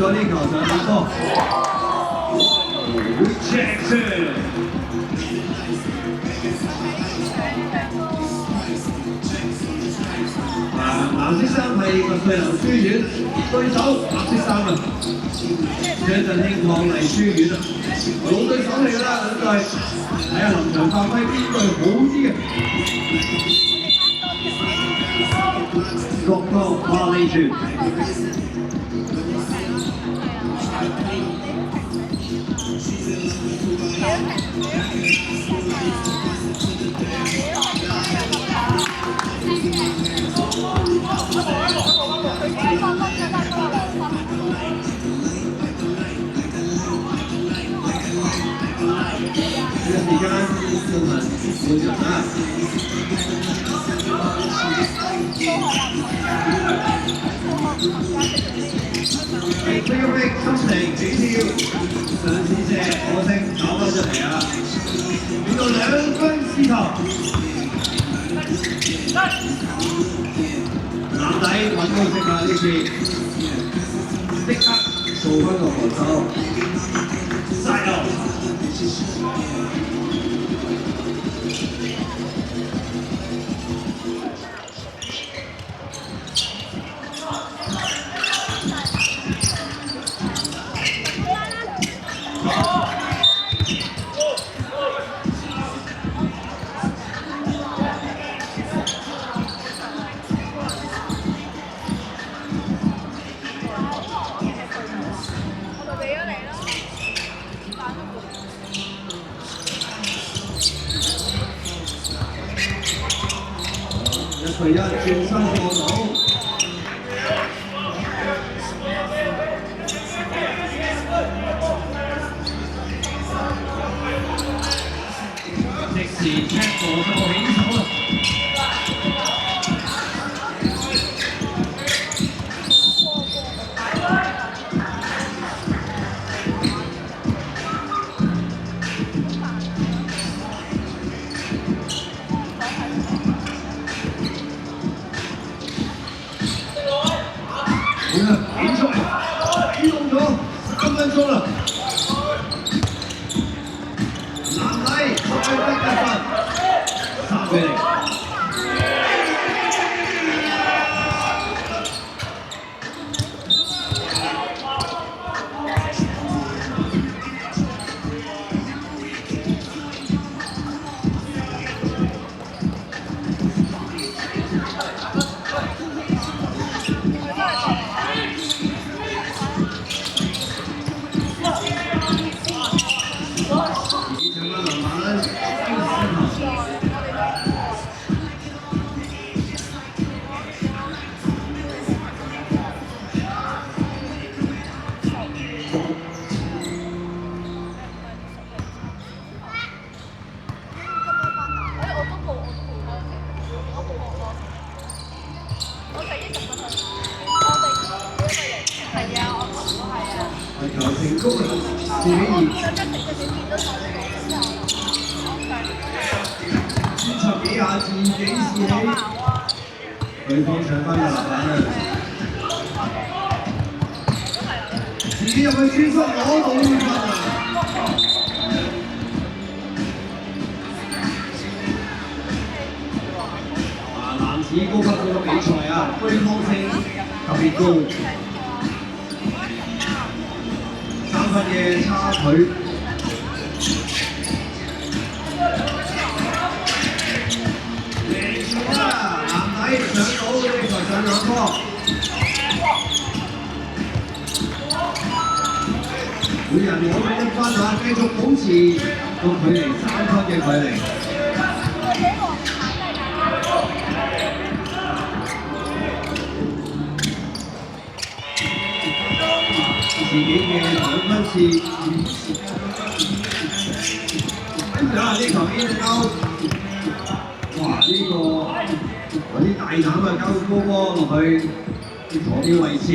咗呢球上打波。Jackson。藍色衫係麥穗流書院，對手白色衫啊，張振興抗麗書院啊，老對手嚟㗎啦，兩隊睇下臨場發揮邊隊好啲嘅。國歌花呢轉。呢個時間中文換人啦。係飛一飛心情幾跳，上次射可惜搞翻出嚟啊！變到2分試球。籃底揾到食啊！呢次即刻做翻個防守，晒球。1對1轉身過到，即時 check 過就起手啦。比賽啟動咗3分鐘啦，男仔再得1分，3比0。球成功啦，4比2。先插幾下自己試起，對方搶翻個籃板啊！自己入去穿梭攞到分啊！男子高級嗰個比賽啊，對抗性特別高。3分嘅差距，嚟咗啦！籃底上到呢球上兩波，每人攞到1分啊！繼續保持個距離3分嘅距離。自己嘅2分線，跟住啊呢球已經交，哇！呢個有啲大膽啊，交高波落去左邊位置。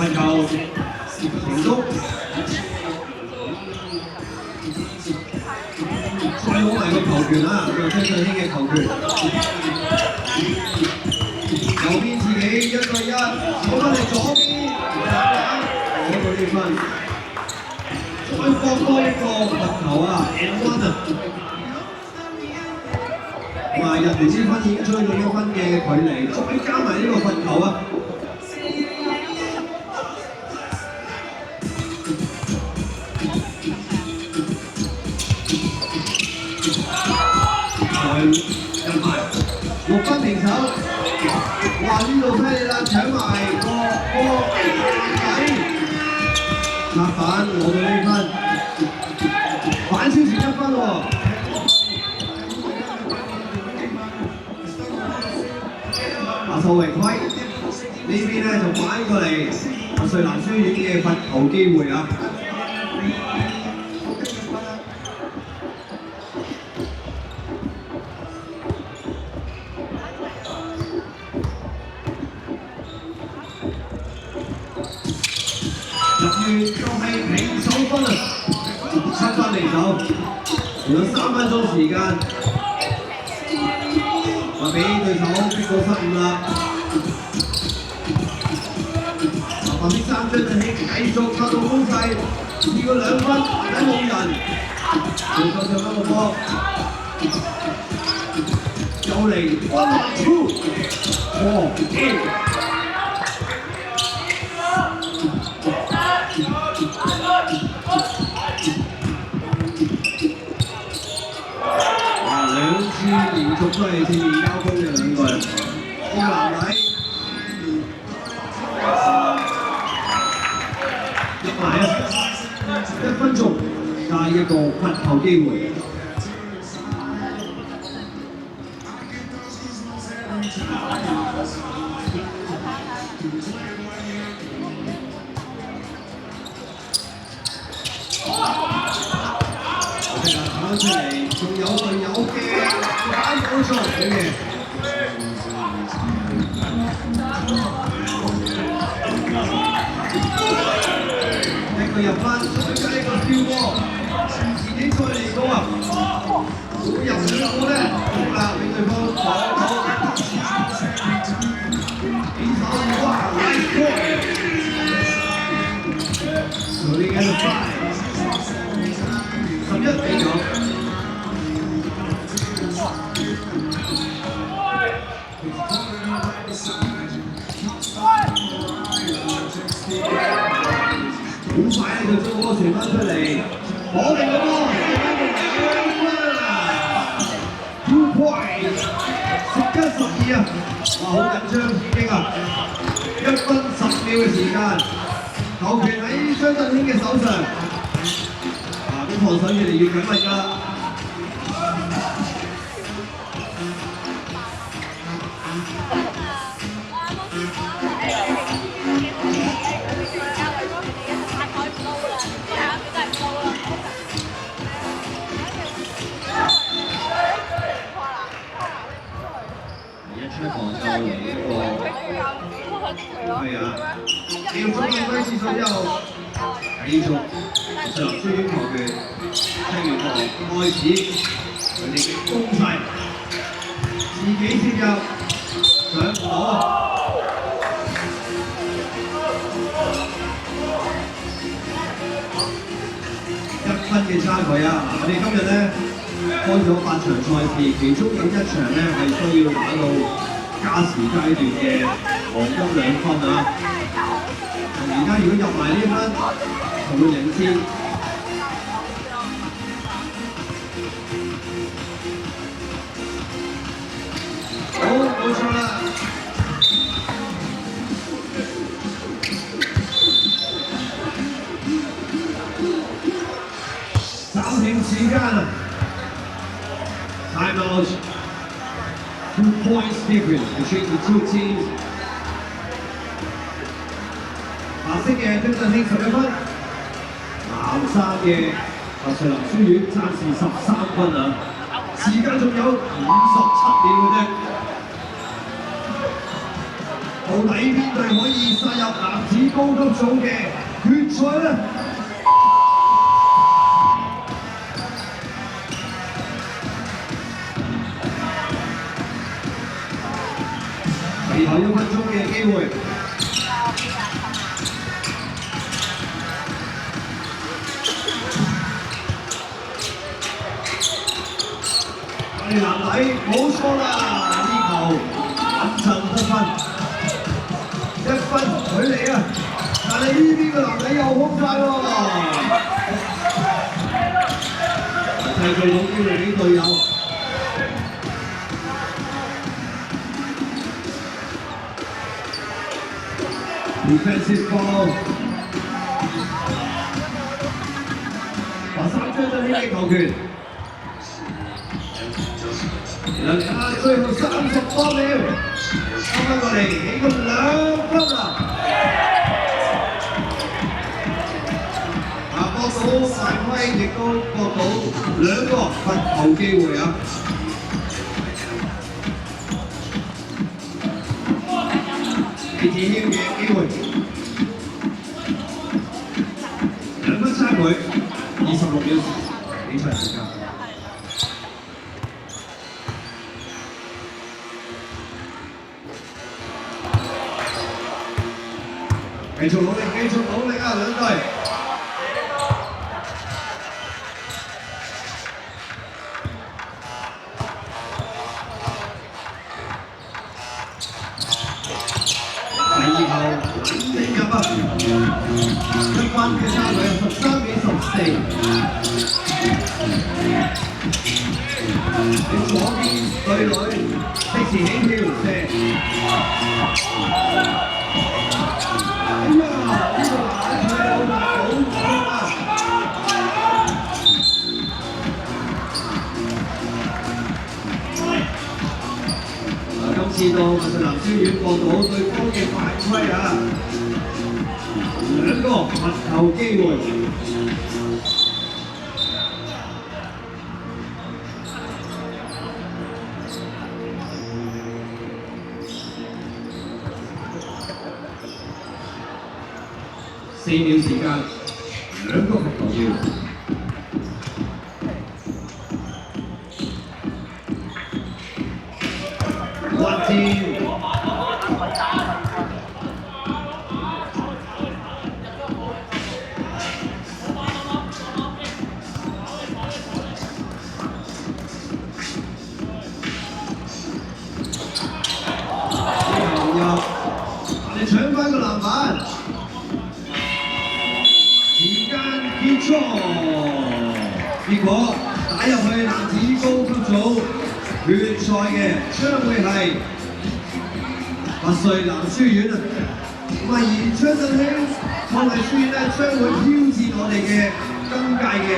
運球成功。再攞埋個球權啦，張振興嘅球權。右邊自己1對1，攞翻嚟左邊，攞到呢分。再放多一個罰球啊 ，N1 啊！哇！人哋先分已經追到1分嘅距離，再加埋呢個罰球啊！再入埋6分平手。哇！呢度犀利啦，搶埋個波底，拍板攞到呢分，反超前1分喎。受榮輝呢邊咧就反過嚟，瑞南書院嘅罰球機會啊！入完就係平手分啊，7分平手，仲有3分鐘時間。話俾對手逼到失誤啦！旁邊3張振興繼續發動攻勢，試過2分，睇冇人，最後上翻個波，又嚟1 2 4 2連續都係正面交鋒嘅2個人，高南禮入埋啊！1分鐘，下一個罰球機會。跑出嚟，仲有隊友嘅反補助佢嘅。一個入翻，再加一個跳波，自己再嚟過啊！會入唔入波咧？好啦，俾對方攞到。起手哇 ，nice ball！ Shooting at the 5，11比9。好快咧就將波傳翻出嚟，攞定個波，2 point， 11-12啊！哇，好緊張刺激啊！1分10秒嘅時間，球權喺張振興嘅手上。咁防守越嚟越緊密㗎啦。出防就嚟一個係啊，掉咗兩歸次數之後，繼續上書院球權，聽完課開始佢哋嘅攻勢，自己切入上火。1分嘅差距啊！我哋今日咧開咗8場賽事，其中有1場咧係需要打到加時階段嘅黃金2分啊！而家如果入埋呢分，就會領先。好，冇錯啦！暫停時間啊 ！Time out。2 points difference between the two teams。白色嘅張振興11分，藍衫嘅瑞南書院暫時13分啊！時間仲有57秒嘅啫。到底邊隊可以殺入男子高級組嘅決賽啦！最後1分鐘嘅機會。我哋男仔冇錯啦，呢球穩陣得分，1分距離啊！但係呢邊嘅男仔又空晒喎，製造到機會俾隊友。Defensive foul， 華山將咗呢啲球權。最後30多秒，啱啱過嚟起個2分啦！博到犯規，亦都博到2個罰球機會啊！李子謙嘅機會，2分差距，26秒比賽時間。繼續努力，繼續努力啊！兩隊。第二球穩定入啊！1分嘅差距，13比14。你左邊對壘，即時起跳射。今次到麥穗南書院播到對方嘅犯規啊，2個罰球機會。4秒時間，2個罰球機會。滑跳，你搶返個籃板，時間結束，結果打入去男子高級組決賽嘅將會係麥穗南書院啊，咁而張振興創藝書院咧將會挑戰我哋嘅今屆嘅